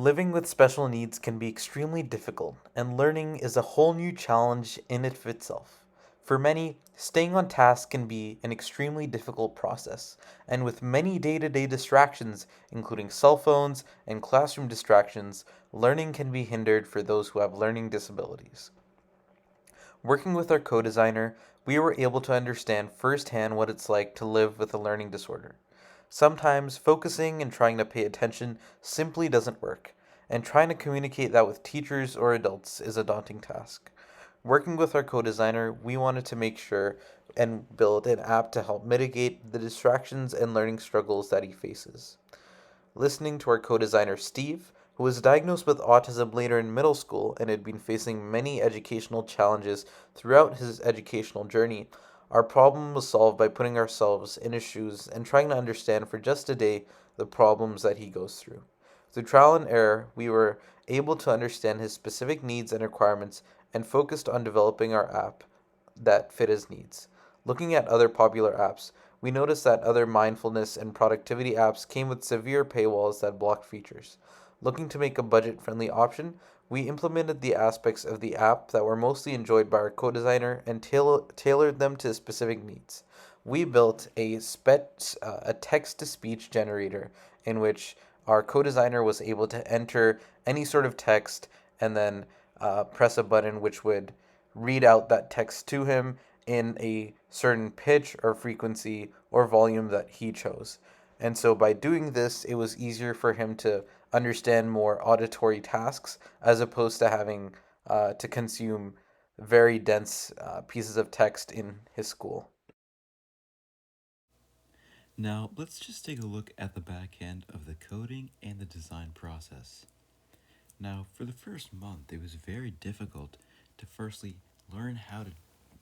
Living with special needs can be extremely difficult, and learning is a whole new challenge in it of itself. For many, staying on task can be an extremely difficult process, and with many day to day distractions, including cell phones and classroom distractions, learning can be hindered for those who have learning disabilities. Working with our co designer, we were able to understand firsthand what it's like to live with a learning disorder. Sometimes focusing and trying to pay attention simply doesn't work, and trying to communicate that with teachers or adults is a daunting task. Working with our co designer, we wanted to make sure and build an app to help mitigate the distractions and learning struggles that he faces. Listening to our co designer Steve, who was diagnosed with autism later in middle school and had been facing many educational challenges throughout his educational journey, our problem was solved by putting ourselves in his shoes and trying to understand for just a day the problems that he goes through. Through trial and error, we were able to understand his specific needs and requirements and focused on developing our app that fit his needs. Looking at other popular apps, we noticed that other mindfulness and productivity apps came with severe paywalls that blocked features. Looking to make a budget friendly option, we implemented the aspects of the app that were mostly enjoyed by our co designer and tailored them to specific needs. We built a text to speech generator in which our co designer was able to enter any sort of text and then press a button which would read out that text to him in a certain pitch or frequency or volume that he chose. And so by doing this, it was easier for him to understand more auditory tasks as opposed to having to consume very dense pieces of text in his school. Now, let's just take a look at the back end of the coding and the design process. Now, for the first month, it was very difficult to firstly learn how to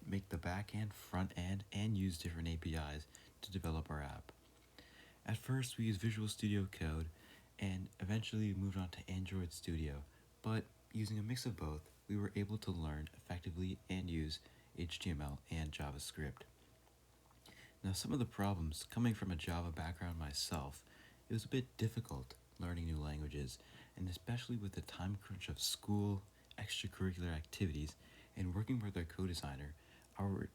make the back end, front end, and use different APIs to develop our app. At first, we used Visual Studio Code and eventually moved on to Android Studio, but using a mix of both, we were able to learn effectively and use HTML and JavaScript. Now, some of the problems coming from a Java background myself, it was a bit difficult learning new languages, and especially with the time crunch of school, extracurricular activities, and working with our co-designer, our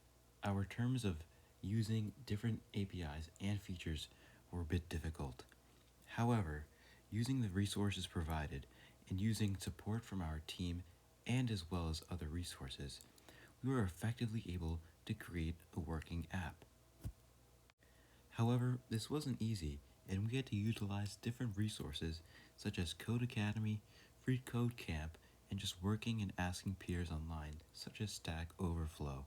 our terms of using different APIs and features were a bit difficult. However, using the resources provided and using support from our team and as well as other resources, we were effectively able to create a working app. However, this wasn't easy, and we had to utilize different resources such as Code Academy, Free Code Camp, and just working and asking peers online, such as Stack Overflow.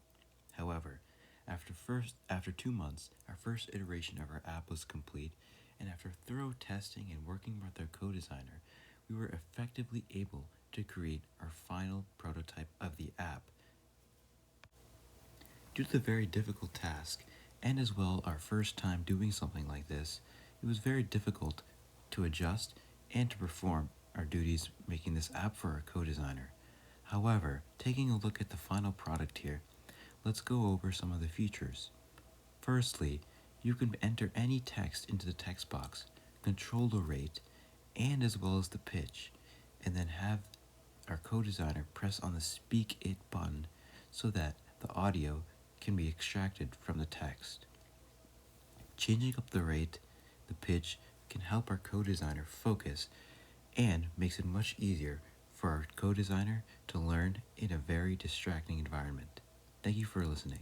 However, after 2 months, our first iteration of our app was complete, and after thorough testing and working with our co-designer, we were effectively able to create our final prototype of the app. Due to the very difficult task, and as well our first time doing something like this, it was very difficult to adjust and to perform our duties making this app for our co-designer. However, taking a look at the final product here, let's go over some of the features. Firstly, you can enter any text into the text box, control the rate, and as well as the pitch, and then have our co-designer press on the Speak It button so that the audio can be extracted from the text. Changing up the rate, the pitch, can help our co-designer focus and makes it much easier for our co-designer to learn in a very distracting environment. Thank you for listening.